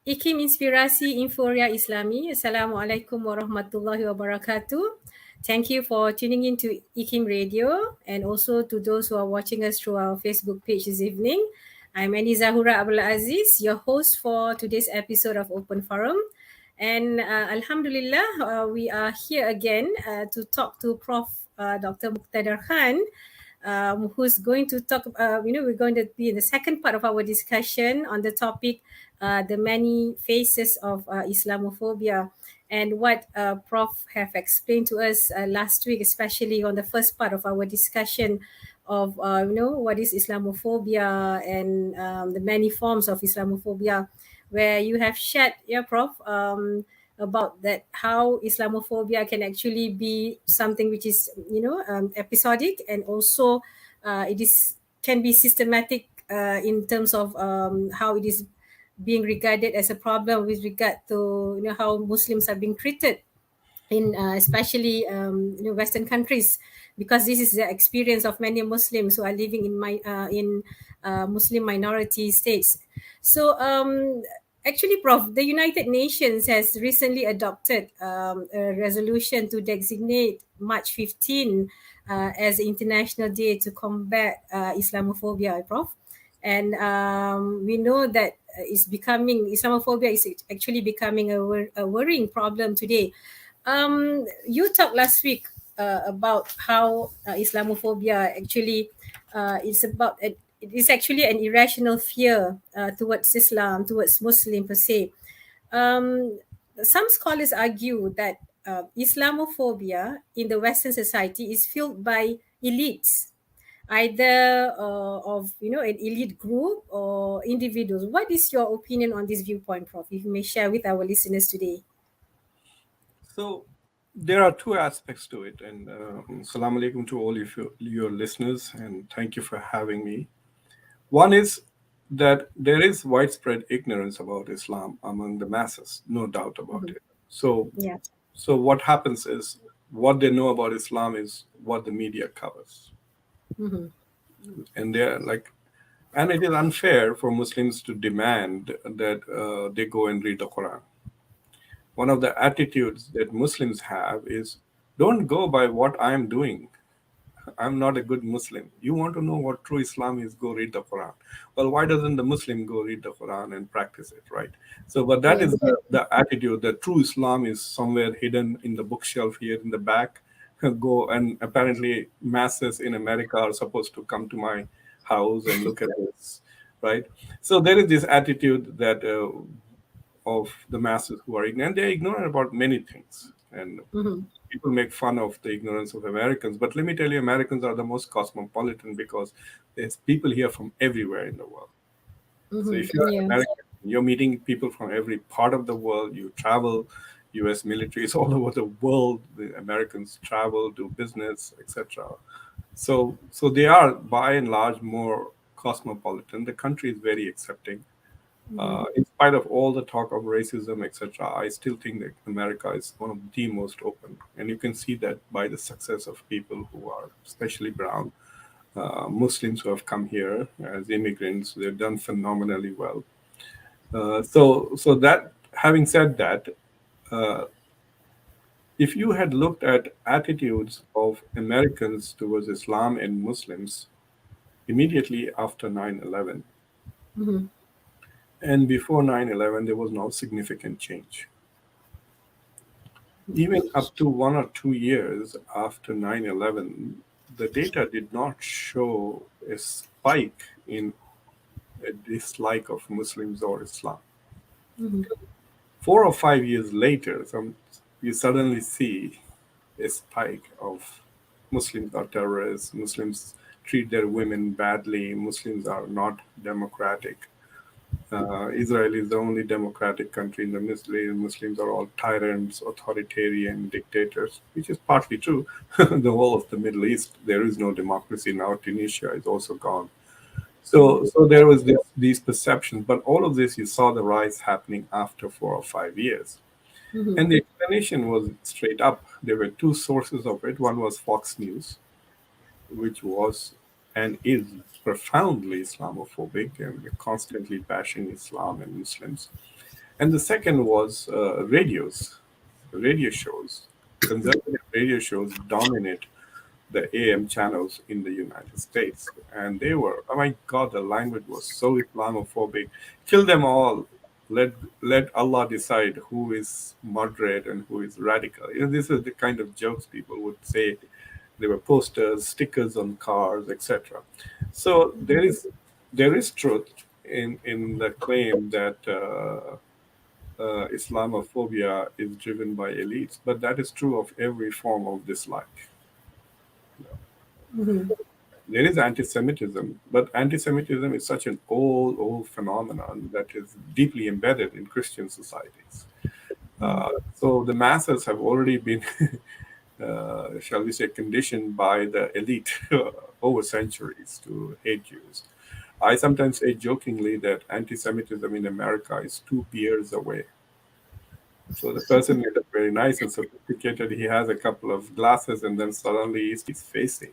Iklim Inspirasi Inforia Islami. Assalamualaikum warahmatullahi wabarakatuh. Thank you for tuning in to Iklim Radio and also to those who are watching us through our Facebook page this evening. I'm Annie Zahura Abdul Aziz, your host for today's episode of Open Forum. And Alhamdulillah, we are here again to talk to Prof. Dr. Muqtadar Khan, who's going to talk, we're going to be in the second part of our discussion on the topic, the many faces of Islamophobia, and what Prof have explained to us last week, especially on the first part of our discussion of, what is Islamophobia and the many forms of Islamophobia, where you have shared, yeah, Prof, about that how Islamophobia can actually be something which is episodic, and also it is can be systematic in terms of how it is being regarded as a problem with regard to how Muslims are being treated in especially Western countries, because this is the experience of many Muslims who are living in Muslim minority states. So actually, Prof, the United Nations has recently adopted a resolution to designate March 15 as International Day to combat Islamophobia, Prof. And we know that Islamophobia is actually becoming a worrying problem today. You talked last week about how Islamophobia actually it is actually an irrational fear towards Islam, towards Muslim per se. Um, some scholars argue that Islamophobia in the Western society is fueled by elites, either of an elite group or individuals. What is your opinion on this viewpoint, Prof? If you may share with our listeners today. So there are two aspects to it, and salam alaikum to all of your listeners, and thank you for having me. One is that there is widespread ignorance about Islam among the masses, no doubt about Mhm. it. So, Yeah. so what happens is what they know about Islam is what the media covers, Mm-hmm. and they're like, and it is unfair for Muslims to demand that they go and read the Quran. One of the attitudes that Muslims have is, don't go by what I'm doing. I'm not a good Muslim. You want to know what true Islam is, go read the Quran. Well, why doesn't the Muslim go read the Quran and practice it, right? So, but that is Yes. the attitude that true Islam is somewhere hidden in the bookshelf here in the back. Go, and apparently masses in America are supposed to come to my house and look at this, right? So there is this attitude that of the masses who are ignorant. They're ignorant about many things. And Mm-hmm. people make fun of the ignorance of Americans. But let me tell you, Americans are the most cosmopolitan because there's people here from everywhere in the world. So Mm-hmm. if you're an Yeah. American, you're meeting people from every part of the world. You travel, US military is all over the world. The Americans travel, do business, etc. So they are by and large more cosmopolitan. The country is very accepting. Mm-hmm. In spite of all the talk of racism, etc., I still think that America is one of the most open, and you can see that by the success of people who are, especially brown Muslims who have come here as immigrants. They've done phenomenally well. So that, having said that, uh, if you had looked at attitudes of Americans towards Islam and Muslims immediately after 9/11 Mm-hmm. and before 9/11, there was no significant change. Even up to 1 or 2 years after 9/11, the data did not show a spike in a dislike of Muslims or Islam. Mm-hmm. 4 or 5 years later, you suddenly see a spike of Muslims are terrorists, Muslims treat their women badly, Muslims are not democratic. Israel is the only democratic country in the Middle East. Muslims are all tyrants, authoritarian dictators, which is partly true. The whole of the Middle East, there is no democracy now. Tunisia is also gone. So there was these perceptions, but all of this, you saw the rise happening after 4 or 5 years. Mm-hmm. And the explanation was straight up. There were two sources of it. One was Fox News, which was and is profoundly Islamophobic and constantly bashing Islam and Muslims. And the second was radio shows. Conservative radio shows dominate the AM channels in the United States. And they were, oh my God, the language was so Islamophobic. Kill them all. Let Allah decide who is moderate and who is radical. This is the kind of jokes people would say. There were posters, stickers on cars, etc. So there is truth in the claim that Islamophobia is driven by elites, but that is true of every form of dislike. Mm-hmm. There is anti-Semitism, but anti-Semitism is such an old phenomenon that is deeply embedded in Christian societies. So the masses have already been, shall we say, conditioned by the elite over centuries to hate Jews. I sometimes say jokingly that anti-Semitism in America is 2 peers away. So the person may look very nice and sophisticated. He has a couple of glasses, and then suddenly he's facing.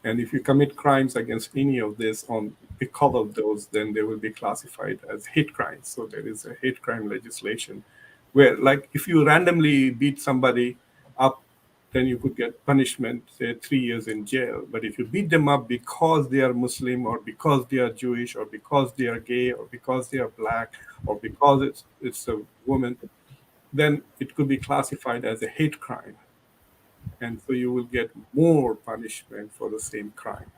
And if you commit crimes against any of this on because of those, then they will be classified as hate crimes. So there is a hate crime legislation where, like, if you randomly beat somebody up, then you could get punishment, say 3 years in jail. But if you beat them up because they are Muslim, or because they are Jewish, or because they are gay, or because they are black, or because it's a woman, then it could be classified as a hate crime. And so you will get more punishment for the same crime.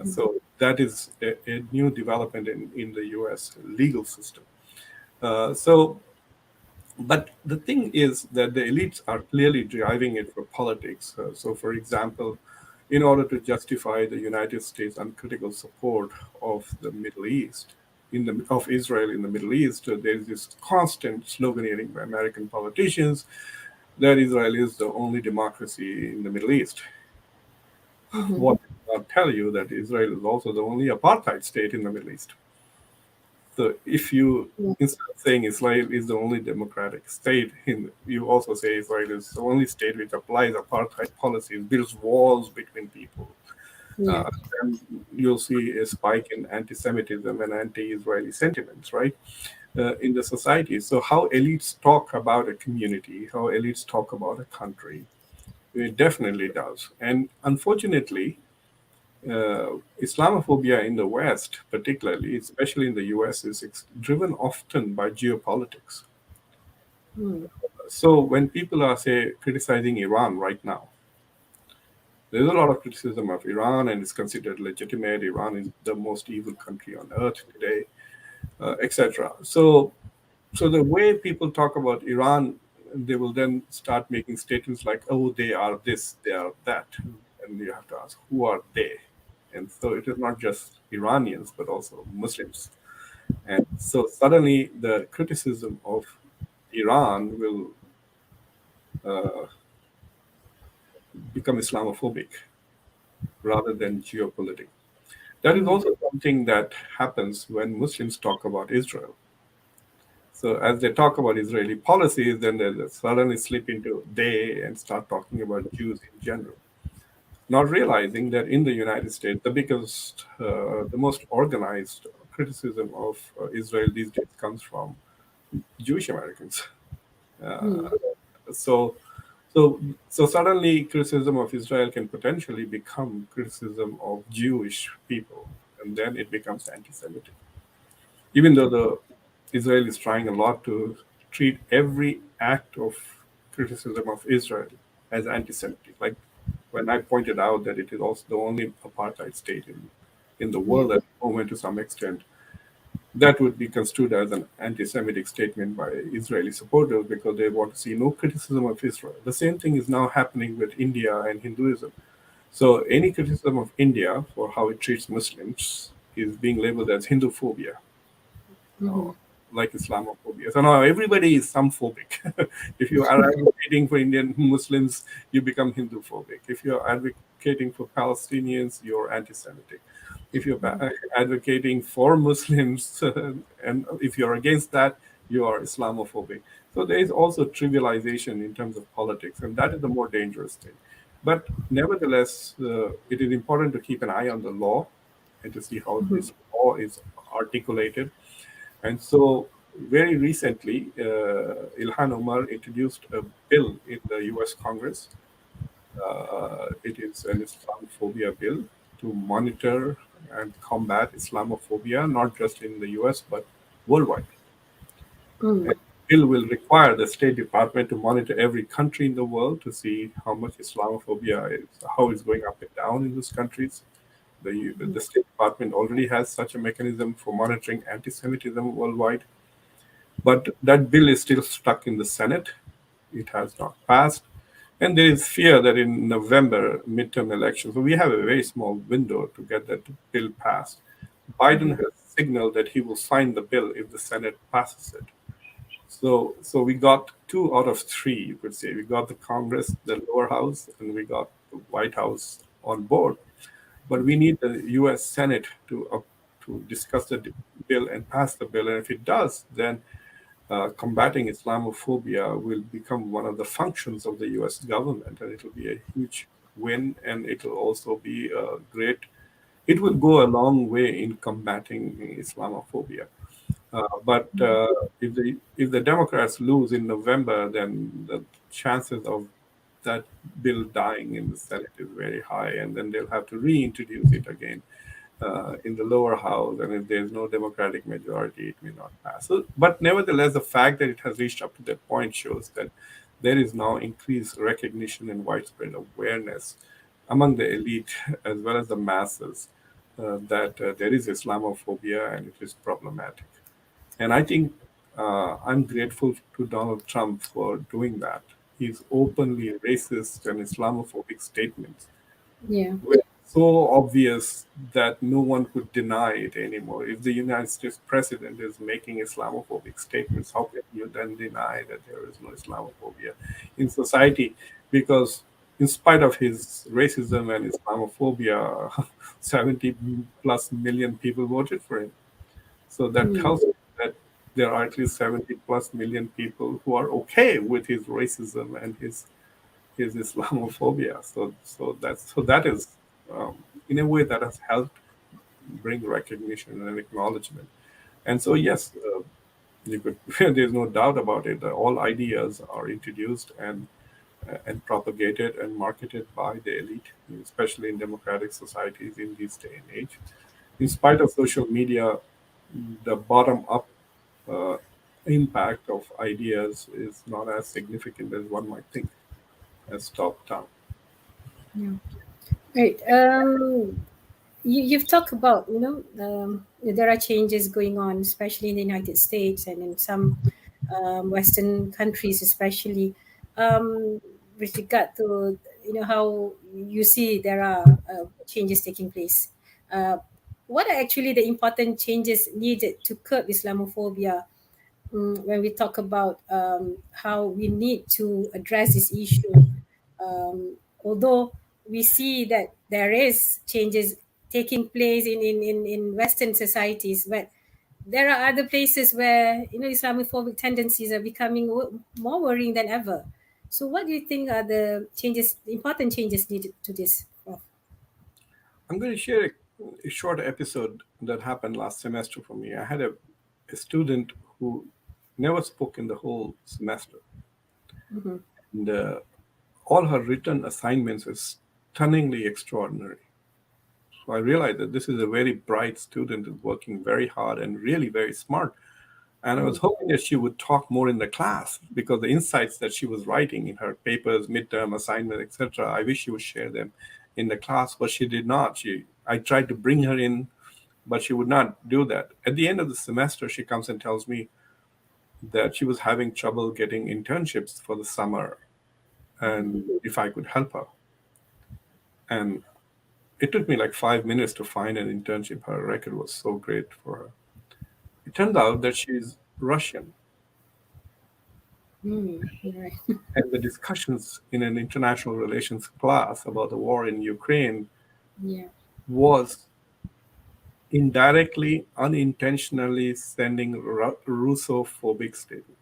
So that is a new development in the US legal system. So, but the thing is that the elites are clearly driving it for politics. So, for example, in order to justify the United States' uncritical support of the Middle East, of Israel in the Middle East, there is this constant sloganeering by American politicians that Israel is the only democracy in the Middle East. What I tell you that Israel is also the only apartheid state in the Middle East. So if you, instead of saying Israel is the only democratic state, you also say Israel is the only state which applies apartheid policies, builds walls between people. Yeah. Then you'll see a spike in anti-Semitism and anti-Israeli sentiments, right, in the society. So how elites talk about a community, how elites talk about a country, it definitely does. And unfortunately, Islamophobia in the West, particularly, especially in the US, is driven often by geopolitics. Mm. So when people are, say, criticizing Iran right now, there's a lot of criticism of Iran, and it's considered legitimate. Iran is the most evil country on earth today, etc. So the way people talk about Iran, they will then start making statements like, "Oh, they are this, they are that," and you have to ask, who are they? And so it is not just Iranians, but also Muslims. And so suddenly the criticism of Iran will become Islamophobic rather than geopolitical. That is also something that happens when Muslims talk about Israel. So as they talk about Israeli policies, then they suddenly slip into they and start talking about Jews in general, not realizing that in the United States, the most organized criticism of Israel these days comes from Jewish Americans. Uh, so, so suddenly, criticism of Israel can potentially become criticism of Jewish people, and then it becomes anti-Semitic. Even though the Israel is trying a lot to treat every act of criticism of Israel as anti-Semitic. Like when I pointed out that it is also the only apartheid state in the Yeah. world at the moment to some extent, that would be construed as an anti-Semitic statement by Israeli supporters because they want to see no criticism of Israel. The same thing is now happening with India and Hinduism. So any criticism of India for how it treats Muslims is being labeled as Hindu phobia, like Islamophobia. So now everybody is some phobic. If you are advocating for Indian Muslims, you become Hindu phobic. If you're advocating for Palestinians, you're anti-Semitic. If you're advocating for Muslims, and if you're against that, you are Islamophobic. So there is also trivialization in terms of politics, and that is the more dangerous thing. But nevertheless, it is important to keep an eye on the law and to see how this law is articulated. And so very recently, Ilhan Omar introduced a bill in the U.S. Congress. It is an Islamophobia bill to monitor and combat Islamophobia, not just in the U.S. but worldwide. And Mm. the bill will require the State Department to monitor every country in the world to see how much Islamophobia is, how it's going up and down in those countries. The State Department already has such a mechanism for monitoring anti-Semitism worldwide. But that bill is still stuck in the Senate. It has not passed. And there is fear that in November, midterm elections, so we have a very small window to get that bill passed. Biden has signaled that he will sign the bill if the Senate passes it. So we got two out of three, you could say. We got the Congress, the lower house, and we got the White House on board. But we need the U.S. Senate to discuss the bill and pass the bill. And if it does, then combating Islamophobia will become one of the functions of the U.S. government, and it will be a huge win. And it will also be a great. It will go a long way in combating Islamophobia. But if the Democrats lose in November, then the chances of that bill dying in the Senate is very high, and then they'll have to reintroduce it again in the lower house. And if there's no Democratic majority, it may not pass. So, but nevertheless, the fact that it has reached up to that point shows that there is now increased recognition and widespread awareness among the elite as well as the masses that there is Islamophobia and it is problematic. And I think I'm grateful to Donald Trump for doing that. He's openly racist and Islamophobic statements Yeah. were so obvious that no one could deny it anymore. If the United States president is making Islamophobic statements, how can you then deny that there is no Islamophobia in society? Because in spite of his racism and Islamophobia, 70 plus million people voted for him. So that Mm. tells me that there are at least 70 plus million people who are okay with his racism and his Islamophobia. So that is in a way that has helped bring recognition and acknowledgement. And so yes, you could, there's no doubt about it. That all ideas are introduced and propagated and marketed by the elite, especially in democratic societies in this day and age. In spite of social media, the bottom up uh, impact of ideas is not as significant as one might think as top down. Yeah. Right. You've talked about, there are changes going on, especially in the United States and in some Western countries, especially with regard to, how you see there are changes taking place. Uh, what are actually the important changes needed to curb Islamophobia, when we talk about how we need to address this issue? Although we see that there is changes taking place in Western societies, but there are other places where Islamophobic tendencies are becoming more worrying than ever. So, what do you think are the changes, the important changes needed to this? Prof? I'm going to share a short episode that happened last semester for me. I had a student who never spoke in the whole semester, Mm-hmm. and all her written assignments were stunningly extraordinary. So I realized that this is a very bright student who's working very hard and really very smart. And I was hoping that she would talk more in the class because the insights that she was writing in her papers, midterm assignment, etc., I wish she would share them in the class, but she did not. I tried to bring her in, but she would not do that. At the end of the semester, she comes and tells me that she was having trouble getting internships for the summer and if I could help her. And it took me like 5 minutes to find an internship. Her record was so great for her. It turned out that she's Russian. Right. And the discussions in an international relations class about the war in Ukraine Yeah. was indirectly, unintentionally sending Russophobic statements.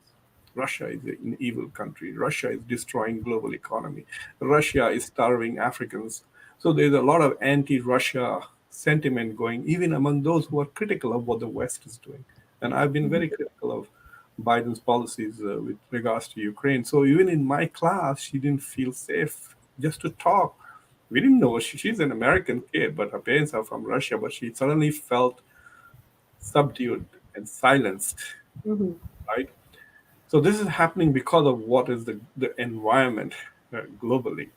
Russia is an evil country. Russia is destroying global economy. Russia is starving Africans. So there's a lot of anti-Russia sentiment going, even among those who are critical of what the West is doing. And I've been very critical of Biden's policies with regards to Ukraine. So even in my class, she didn't feel safe just to talk. We didn't know she's an American kid, but her parents are from Russia. But she suddenly felt subdued and silenced, Mm-hmm. right? So this is happening because of what is the environment globally,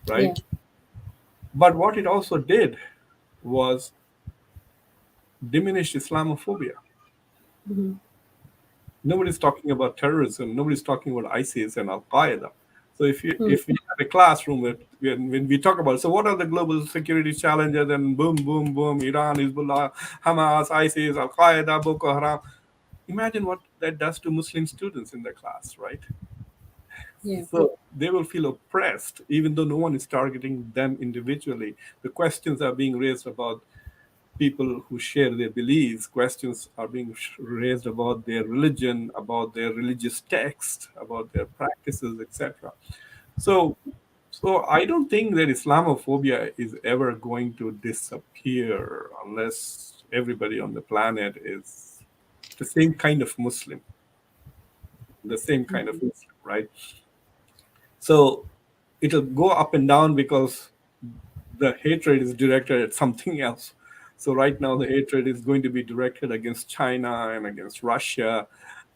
Yeah. right? But what it also did was diminish Islamophobia. Mm-hmm. Nobody's talking about terrorism. Nobody's talking about ISIS and Al Qaeda. So if we have a classroom when we talk about, so what are the global security challenges, and boom boom boom, Iran, Hezbollah, Hamas, ISIS, Al Qaeda, Boko Haram. Imagine what that does to Muslim students in the class, right? Yeah. So they will feel oppressed, even though no one is targeting them individually. The questions are being raised about people who share their beliefs. Questions are being raised about their religion, about their religious text, about their practices, etc. So, so I don't think that Islamophobia is ever going to disappear unless everybody on the planet is the same kind of Muslim, the same kind of Muslim, right? So it'll go up and down because the hatred is directed at something else. So right now, the hatred is going to be directed against China and against Russia,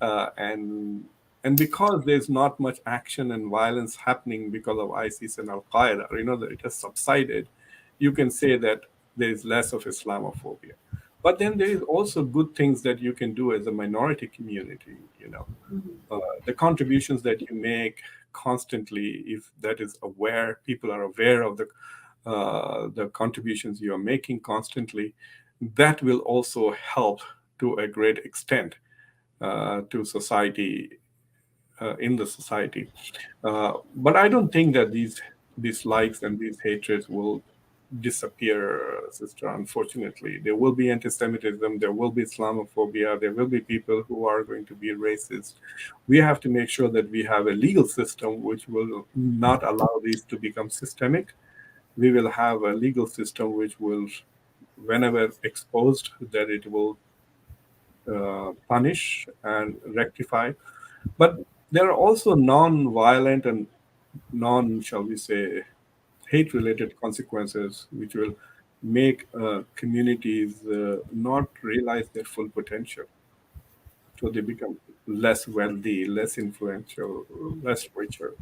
and because there's not much action and violence happening because of ISIS and Al Qaeda, that it has subsided, you can say that there is less of Islamophobia. But then there is also good things that you can do as a minority community. The contributions that you make constantly, if that is aware, people are aware of the contributions you are making constantly, that will also help to a great extent to society, in the society. But I don't think that these likes and these hatreds will disappear, sister. Unfortunately, there will be anti-Semitism, there will be Islamophobia, there will be people who are going to be racist. We have to make sure that we have a legal system which will not allow these to become systemic. We will have a legal system which will, whenever exposed, that it will punish and rectify. But there are also non-violent and shall we say, hate-related consequences, which will make communities not realize their full potential. So they become less wealthy, less influential, less richer.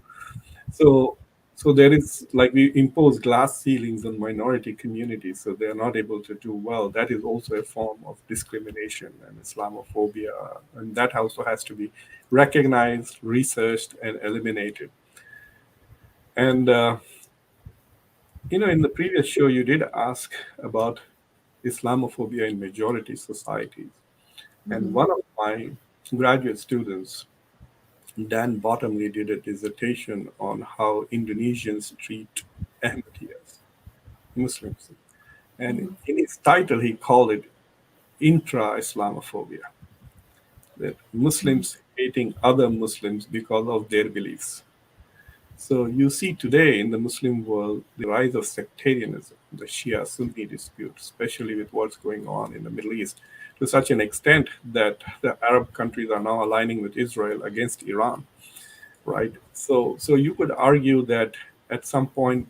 So, so there is, like, we impose glass ceilings on minority communities, so they are not able to do well. That is also a form of discrimination and Islamophobia, and that also has to be recognized, researched, and eliminated. And in the previous show, you did ask about Islamophobia in majority societies, and Mm-hmm. one of my graduate students, Dan Bottomley, did a dissertation on how Indonesians treat Ahmadiyas, Muslims. And Mm-hmm. in his title, he called it intra-Islamophobia, that Muslims hating other Muslims because of their beliefs. So you see today in the Muslim world the rise of sectarianism, the Shia-Sunni dispute, especially with what's going on in the Middle East, to such an extent that the Arab countries are now aligning with Israel against Iran, right? So you could argue that at some point,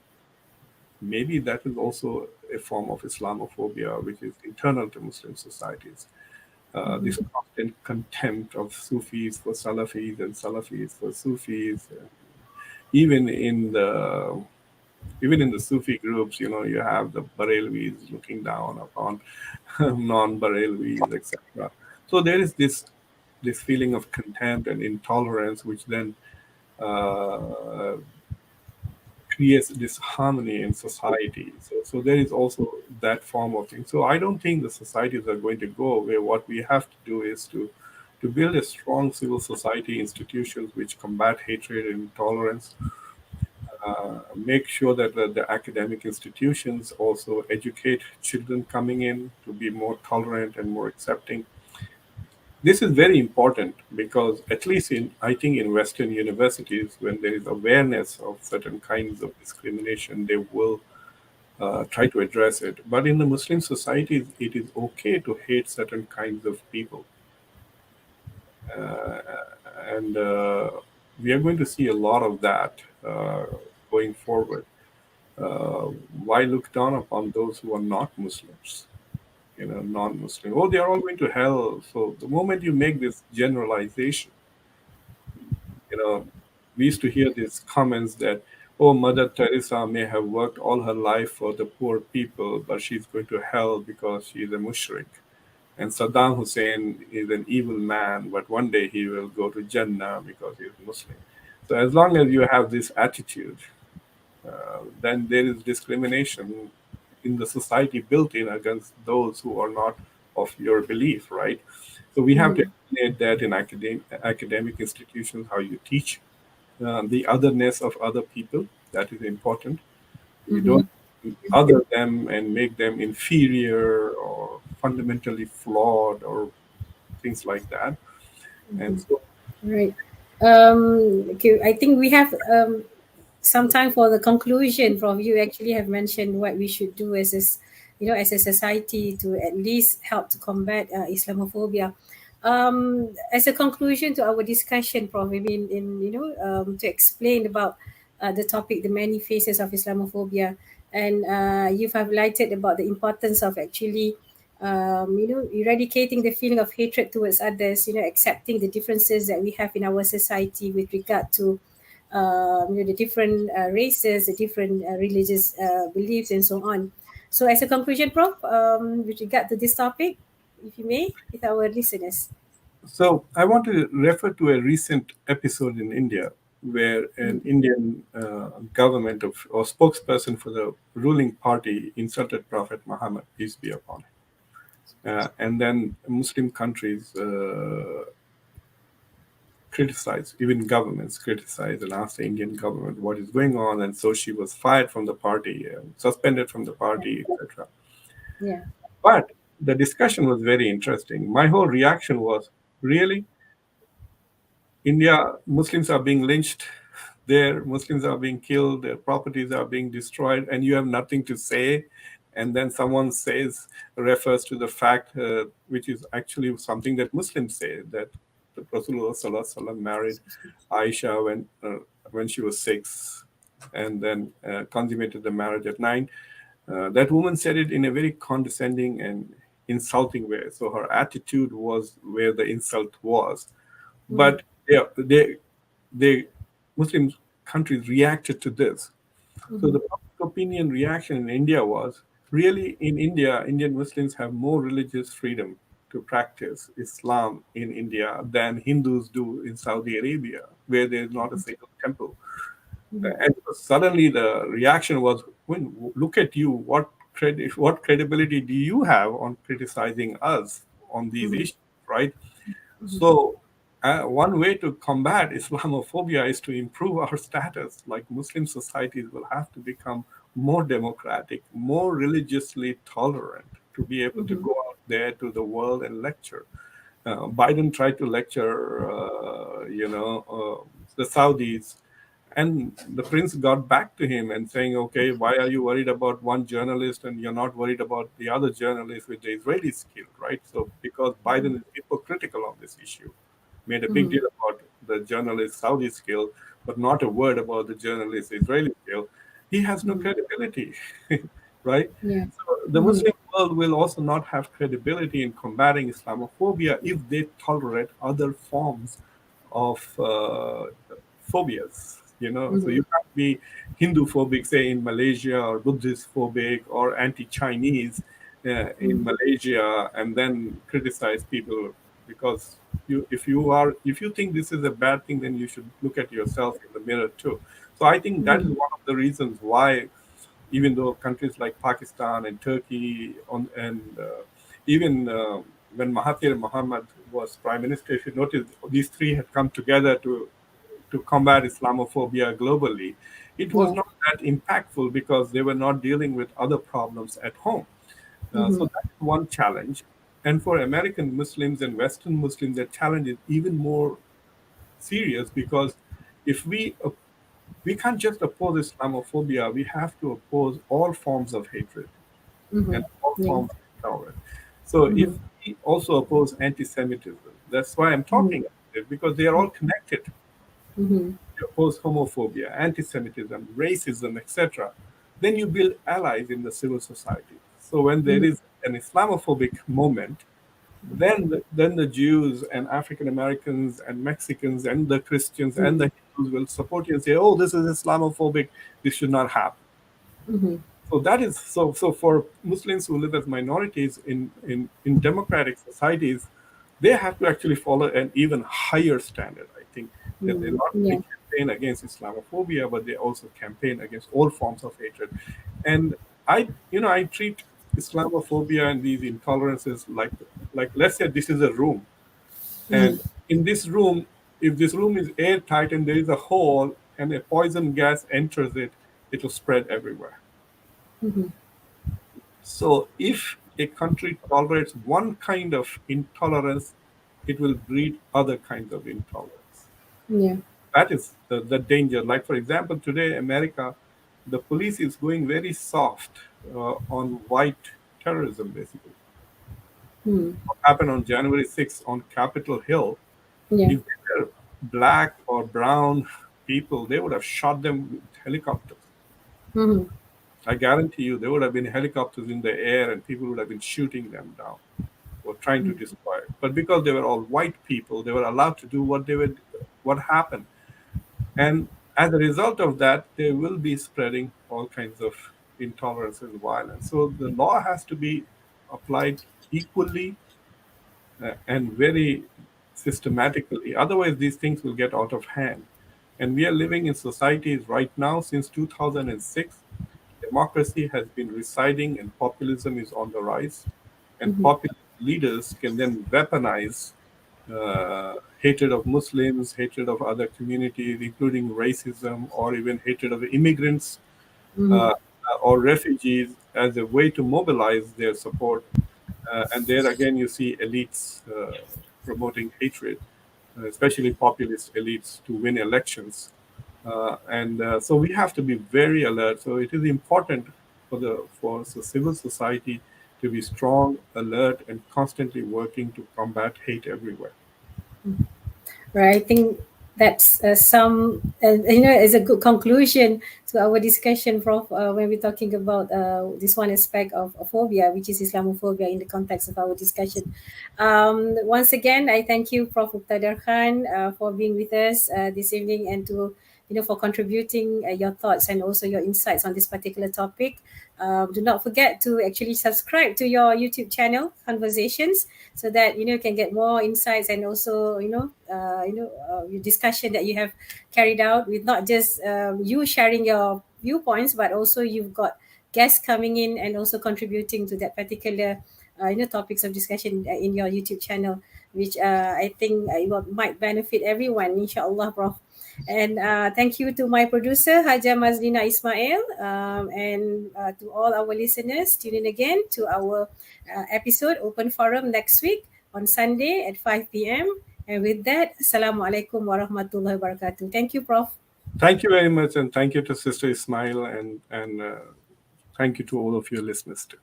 maybe that is also a form of Islamophobia, which is internal to Muslim societies. This constant contempt of Sufis for Salafis and Salafis for Sufis. Even in the even in the Sufi groups, you have the Barelvis looking down upon non-Barelvis, etc. So there is this feeling of contempt and intolerance, which then uh, creates disharmony in society. So there is also that form of thing. So I don't think the societies are going to go away. What we have to do is to build a strong civil society institutions which combat hatred and intolerance, make sure that the academic institutions also educate children coming in to be more tolerant and more accepting. This is very important because, at least I think in Western universities, when there is awareness of certain kinds of discrimination, they will try to address it. But in the Muslim societies, it is okay to hate certain kinds of people. uh, and we are going to see a lot of that going forward. Uh, why look down upon those who are not Muslims? Non-Muslim. Oh, they are all going to hell. So the moment you make this generalization, you know, we used to hear these comments that, oh, Mother Teresa may have worked all her life for the poor people, but she's going to hell because she's a mushrik. And Saddam Hussein is an evil man, but one day he will go to Jannah because he's Muslim. So as long as you have this attitude, then there is discrimination in the society built in against those who are not of your belief, right? So we have to Mhm. eliminate that in academic institutions, how you teach the otherness of other people. That is important. You don't Mhm. other them and make them inferior or fundamentally flawed or things like that. And so, Right. Okay, I think we have some time for the conclusion. From you actually have mentioned what we should do as as a society to at least help to combat Islamophobia. As a conclusion to our discussion, Prof, maybe to explain about the topic, the many faces of Islamophobia, and you've highlighted about the importance of actually eradicating the feeling of hatred towards others, accepting the differences that we have in our society with regard to the different races, the different religious beliefs, and so on. So, as a conclusion, Prof, with regard to this topic, if you may, with our listeners. so I want to refer to a recent episode in India where an Indian government or spokesperson for the ruling party insulted Prophet Muhammad, peace be upon him. And then Muslim countries criticize, even governments criticize and ask the Indian government what is going on. And so she was fired from the party, suspended from the party, etc. Yeah. But the discussion was very interesting. My whole reaction was, really? India, Muslims are being lynched there, Muslims are being killed, their properties are being destroyed, and you have nothing to say. And then someone refers to the fact, which is actually something that Muslims say, that the Rasulullah Sallallahu Alaihi Wasallam married Aisha when she was 6, and then consummated the marriage at 9. That woman said it in a very condescending and insulting way. So her attitude was where the insult was. Mm. But they Muslim countries reacted to this. So Mhm. the public opinion reaction in India was, really, in India, Indian Muslims have more religious freedom to practice Islam in India than Hindus do in Saudi Arabia, where there is not a single temple. And suddenly the reaction was, when look at you, what credibility do you have on criticizing us on these Mhm. issues, right? So, one way to combat Islamophobia is to improve our status. Like, Muslim societies will have to become more democratic, more religiously tolerant to be able to Mhm. go out there to the world and lecture. Biden tried to lecture, the Saudis, and the prince got back to him and saying, "Okay, why are you worried about one journalist and you're not worried about the other journalist with the Israeli skill, right?" So, because Biden is hypocritical on this issue, made a big Mhm. deal about the journalist Saudi skill, but not a word about the journalist Israeli skill, he has no Mhm. credibility, right? Yeah. So the Mhm. Muslim world will also not have credibility in combating Islamophobia if they tolerate other forms of phobias. So Mhm. you can't be Hindu phobic, say in Malaysia, or Buddhist phobic, or anti-Chinese in Mhm. Malaysia, and then criticize people because if you think this is a bad thing, then you should look at yourself in the mirror too. So I think that is Mhm. one of the reasons why, even though countries like Pakistan and Turkey and even when Mahathir Mohamad was prime minister, if you notice, these three had come together to combat Islamophobia globally. It was Yeah. not that impactful because they were not dealing with other problems at home. So Mhm. that's one challenge. And for American Muslims and Western Muslims, the challenge is even more serious because if we can't just oppose Islamophobia, we have to oppose all forms of hatred and Mhm. all Yeah. forms of intolerance. So if Mhm. we also oppose anti-Semitism, that's why I'm Mhm. talking. separated because they are all connected. Mm-hmm. You oppose homophobia, anti-Semitism, racism, etc. Then you build allies in the civil society. So when there is an Islamophobic moment, then the Jews and African Americans and Mexicans and the Christians and the Hindus will support you and say, "Oh, this is Islamophobic. This should not happen." Mm-hmm. So that is so for Muslims who live as minorities in democratic societies, they have to actually follow an even higher standard. I think that they Mm-hmm. not only Yeah. campaign against Islamophobia, but they also campaign against all forms of hatred. And I treat Islamophobia and these intolerances like let's say this is a room, and Mm-hmm. in this room, if this room is airtight and there is a hole and a poison gas enters it, it will spread everywhere. Mm-hmm. So if a country tolerates one kind of intolerance, it will breed other kinds of intolerance. Yeah. That is the danger. Like, for example, today, America, the police is going very soft on white terrorism, basically. Mm. What happened on January 6th on Capitol Hill, Yeah. if they were black or brown people, they would have shot them with helicopters. Mm-hmm. I guarantee you, there would have been helicopters in the air and people would have been shooting them down or trying to destroy it. But because they were all white people, they were allowed to do what happened. And as a result of that, they will be spreading all kinds of intolerance and violence. So the law has to be applied equally and very systematically. Otherwise, these things will get out of hand. And we are living in societies right now since 2006. Democracy has been receding and populism is on the rise. And Mm-hmm. populist leaders can then weaponize hatred of Muslims, hatred of other communities, including racism, or even hatred of immigrants Mm-hmm. uh, or refugees as a way to mobilize their support. And there again, you see elites promoting hatred, especially populist elites, to win elections. And so we have to be very alert. So it is important for civil society to be strong, alert, and constantly working to combat hate everywhere. Right. I think that's is a good conclusion to our discussion, Prof. When we're talking about this one aspect of phobia, which is Islamophobia, in the context of our discussion. Once again, I thank you, Prof. Muqtadar Khan, for being with us this evening and to for contributing your thoughts and also your insights on this particular topic. Do not forget to actually subscribe to your YouTube channel, Conversations, so that you can get more insights and also your discussion that you have carried out with not just you sharing your viewpoints, but also you've got guests coming in and also contributing to that particular topics of discussion in your YouTube channel, which I think might benefit everyone, inshallah, Prof. And thank you to my producer, Haja Mazlina Ismail, and to all our listeners. Tune in again to our episode, Open Forum, next week on Sunday at 5 p.m. And with that, Assalamualaikum warahmatullahi wabarakatuh. Thank you, Prof. Thank you very much, and thank you to Sister Ismail, and thank you to all of your listeners too.